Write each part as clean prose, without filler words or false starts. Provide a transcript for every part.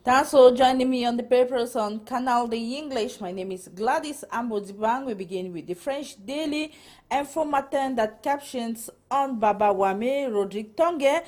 Thanks for joining me on the papers on Canal de English. My name is Gladys Ambodibang. We begin with the French Daily Info Matin that captions on Baba Wame, Rodrigue Tonge,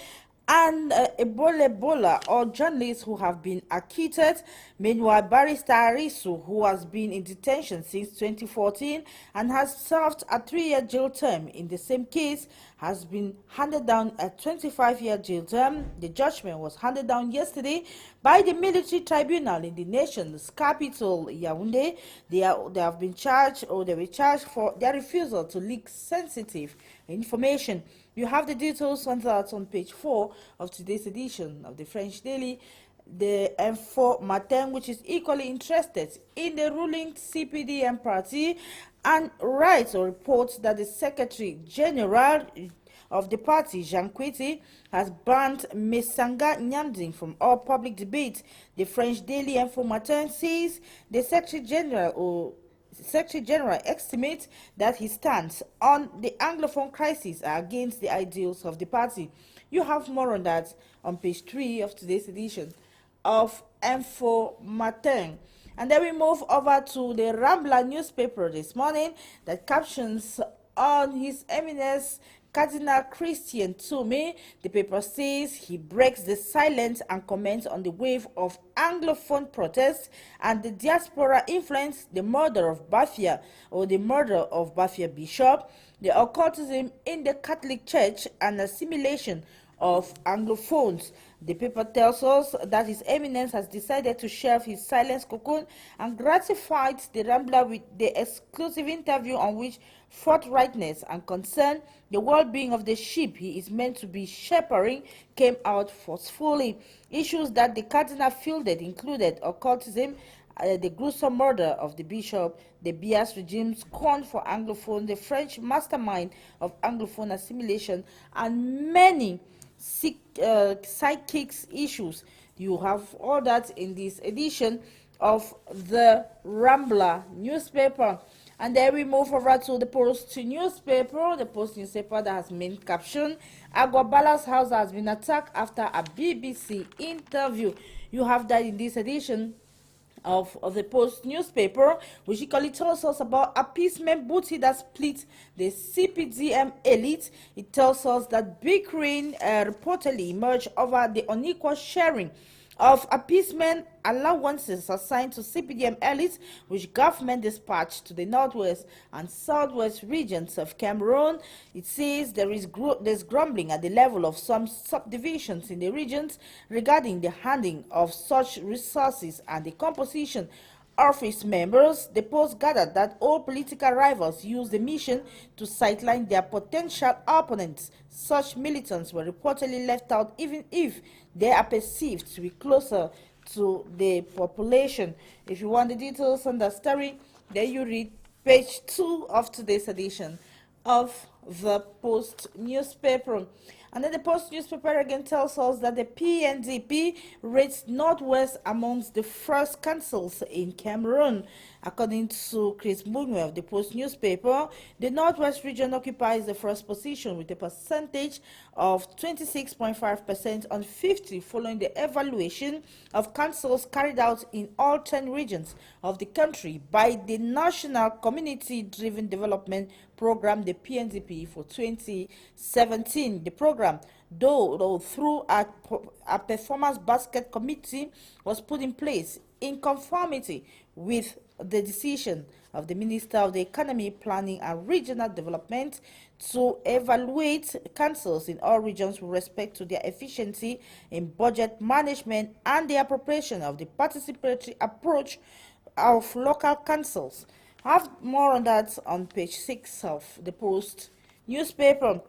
and Ebola Bola, all journalists who have been acquitted. Meanwhile, Barrister Arisu, who has been in detention since 2014 and has served a 3-year jail term in the same case, has been handed down a 25-year jail term. The judgment was handed down yesterday by the military tribunal in the nation's capital, Yaoundé. They have been charged, or they were charged for their refusal to leak sensitive information. You have the details on that on page 4 of today's edition of the French Daily. The Info Matin, which is equally interested in the ruling CPDM party, and writes or reports that the Secretary General of the party, Jean Kweti, has banned Mesanga Nyanding from all public debate. The French Daily Info Matin says the Secretary General estimates that his stance on the Anglophone crisis are against the ideals of the party. You have more on that on page 3 of today's edition of Info Matin. And then we move over to the Rambla newspaper this morning that captions on His Eminence Cardinal Christian Tumi. The paper says he breaks the silence and comments on the wave of Anglophone protests and the diaspora influence, the murder of Bafia Bishop, the occultism in the Catholic Church, and assimilation of Anglophones. The paper tells us that His Eminence has decided to shelve his silence cocoon and gratified the Rambler with the exclusive interview on which forthrightness and concern the well-being of the sheep he is meant to be shepherding came out forcefully. Issues that the Cardinal fielded included occultism, the gruesome murder of the bishop, the Bias regime's scorn for Anglophone, the French mastermind of Anglophone assimilation, and many psychics issues. You have all that in this edition of the Rambler newspaper. And then we move over to the Post newspaper. The Post newspaper that has main caption: Aguabala's house has been attacked after a BBC interview. You have that in this edition of the Post newspaper, which equally tells us about appeasement booty that split the CPDM elite. It tells us that bickering reportedly emerged over the unequal sharing of appeasement allowances assigned to CPDM elites, which government dispatched to the northwest and southwest regions of Cameroon. It says there's grumbling at the level of some subdivisions in the regions regarding the handing of such resources and the composition of its members. The Post gathered that all political rivals use the mission to sideline their potential opponents. Such militants were reportedly left out even if they are perceived to be closer to the population. If you want the details on the story, then you read page 2 of today's edition of the Post newspaper. And then the Post newspaper again tells us that the PNDP rates Northwest amongst the first councils in Cameroon. According to Chris Mugwe of the Post newspaper, the Northwest region occupies the first position with a percentage of 26.5% on 50 following the evaluation of councils carried out in all 10 regions of the country by the National Community Driven Development Program, the PNDP, for 2017. The program, though through a performance basket committee, was put in place in conformity with the decision of the Minister of the Economy, Planning and Regional Development to evaluate councils in all regions with respect to their efficiency in budget management and the appropriation of the participatory approach of local councils. I have more on that on page 6 of the Post newspaper.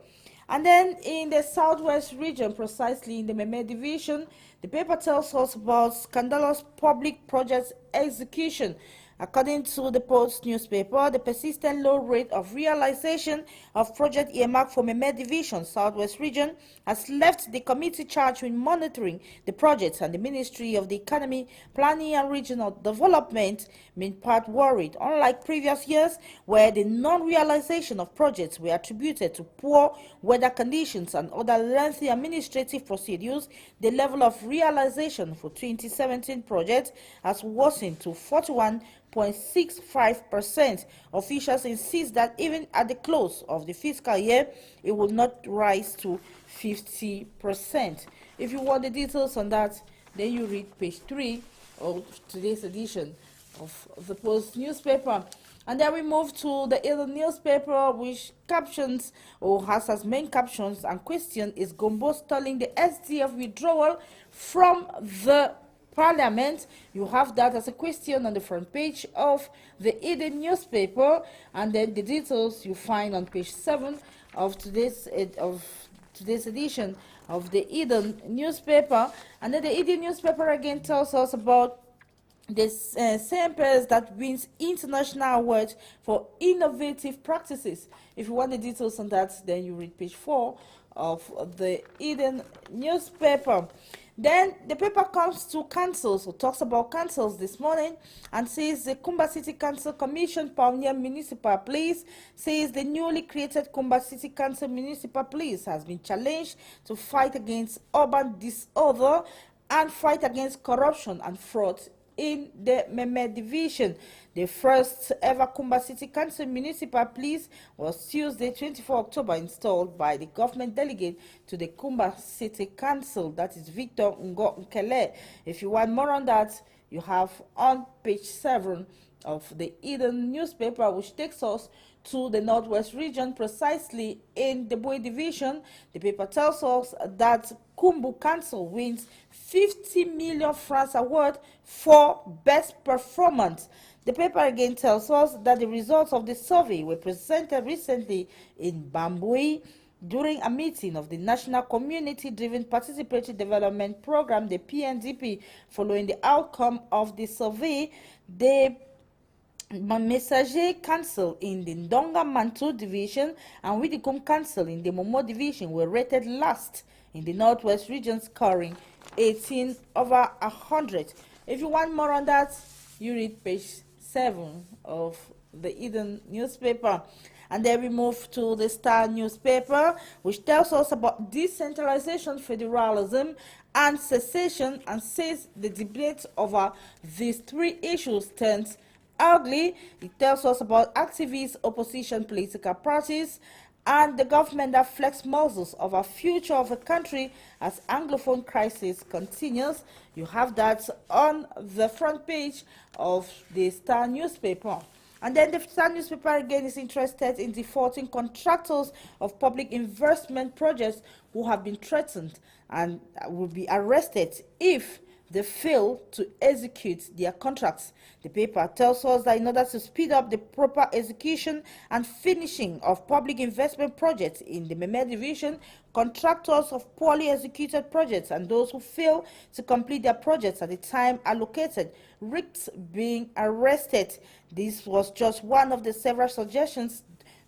And then in the southwest region, precisely in the Meme division, the paper tells us about scandalous public projects execution. According to the Post newspaper, the persistent low rate of realization of project earmarked for Meme Division, Southwest Region, has left the committee charged with monitoring the projects and the Ministry of the Economy, Planning and Regional Development in part worried. Unlike previous years, where the non-realization of projects were attributed to poor weather conditions and other lengthy administrative procedures, the level of realization for 2017 projects has worsened to 41.65%. Officials insist that even at the close of the fiscal year, it will not rise to 50%. If you want the details on that, then you read page 3 of today's edition of the Post newspaper. And then we move to the other newspaper, which captions or has as main captions and question is Gombo stalling the SDF withdrawal from the Parliament. You have that as a question on the front page of the Eden newspaper, and then the details you find on page 7 of today's edition of the Eden newspaper. And then the Eden newspaper again tells us about this same person that wins international awards for innovative practices. If you want the details on that, then you read page 4 of the Eden newspaper. Then the paper comes to councils, or talks about councils this morning, and says the Kumba City Council Commission Pioneer Municipal Police says the newly created Kumba City Council Municipal Police has been challenged to fight against urban disorder and fight against corruption and fraud in the Meme Division. The first ever Kumba City Council Municipal Police was Tuesday, 24 October, installed by the government delegate to the Kumba City Council, that is Victor Ngo Nkele. If you want more on that, you have on page 7 of the Eden newspaper, which takes us to the Northwest region, precisely in the Boy Division. The paper tells us that Kumbu Council wins 50 million francs award for best performance. The paper again tells us that the results of the survey were presented recently in Bambui during a meeting of the National Community-Driven Participatory Development Program, the PNDP. Following the outcome of the survey, the Messager Council in the Ndonga Mantu Division and Widikum Council in the Momo Division were rated last in the Northwest region, scoring 18 over 100. If you want more on that, you read page 7 of the Eden newspaper. And then we move to the Star newspaper, which tells us about decentralization, federalism, and secession, and says the debate over these three issues turns ugly. It tells us about activists, opposition political parties, and the government that flex muscles of a future of a country as Anglophone crisis continues. You have that on the front page of the Star newspaper. And then the Star newspaper again is interested in defaulting contractors of public investment projects who have been threatened and will be arrested if they fail to execute their contracts. The paper tells us that in order to speed up the proper execution and finishing of public investment projects in the Meme Division, contractors of poorly executed projects and those who fail to complete their projects at the time allocated risk being arrested. This was just one of the several suggestions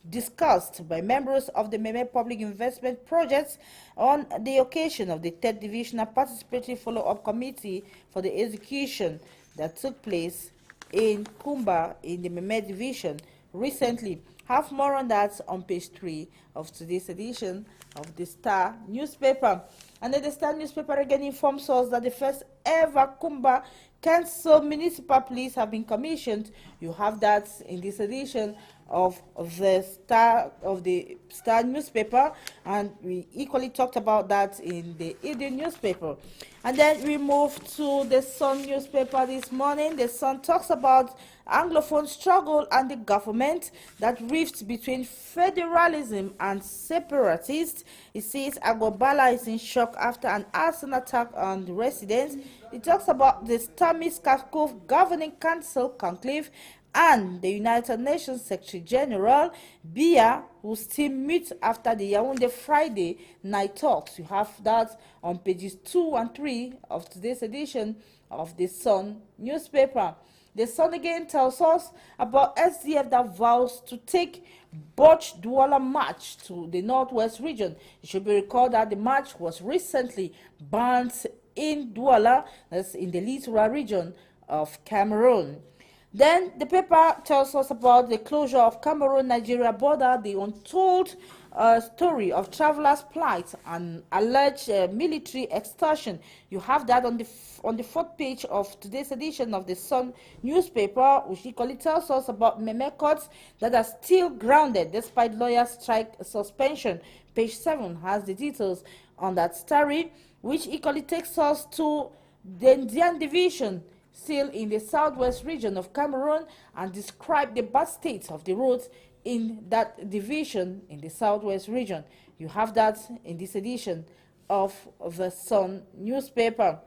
discussed by members of the Meme Public Investment Projects on the occasion of the 3rd Divisional Participatory Follow-up Committee for the execution that took place in Kumba in the Meme Division recently. Have more on that on page 3 of today's edition of the Star newspaper. And then the Star newspaper again informs us that the first ever Kumba Council Municipal Police have been commissioned. You have that in this edition of the Star newspaper, and we equally talked about that in the Eden newspaper. And then we move to the Sun newspaper this morning. The Sun talks about Anglophone struggle and the government, that rift between federalism and separatists. It says Agobala is in shock after an arson attack on the residents. It talks about the Stamis Kakov Governing Council conclave and the United Nations Secretary General Biya will still meet after the Yaoundé Friday night talks. You have that on pages 2 and 3 of today's edition of the Sun newspaper. The Sun again tells us about SDF that vows to take Butch Douala march to the northwest region. It should be recalled that the march was recently banned in Douala, that's in the littoral region of Cameroon. Then the paper tells us about the closure of Cameroon-Nigeria border, the untold story of travelers' plight and alleged military extortion. You have that on the fourth page of today's edition of the Sun newspaper, which equally tells us about Meme courts that are still grounded despite lawyer strike suspension. Page 7 has the details on that story, which equally takes us to the Indian division, still in the southwest region of Cameroon, and describe the bad state of the roads in that division in the southwest region. You have that in this edition of the Sun newspaper.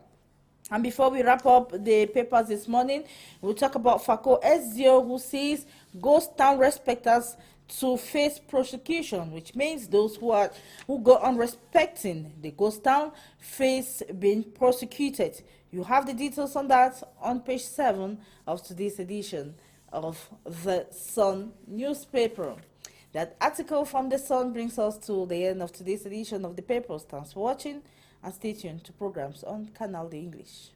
And before we wrap up the papers this morning, we'll talk about Fako SDO, who says ghost town respecters to face prosecution, which means those who go on respecting the ghost town face being prosecuted. You have the details on that on page 7 of today's edition of the Sun newspaper. That article from the Sun brings us to the end of today's edition of the papers. Thanks for watching and stay tuned to programs on Canal de English.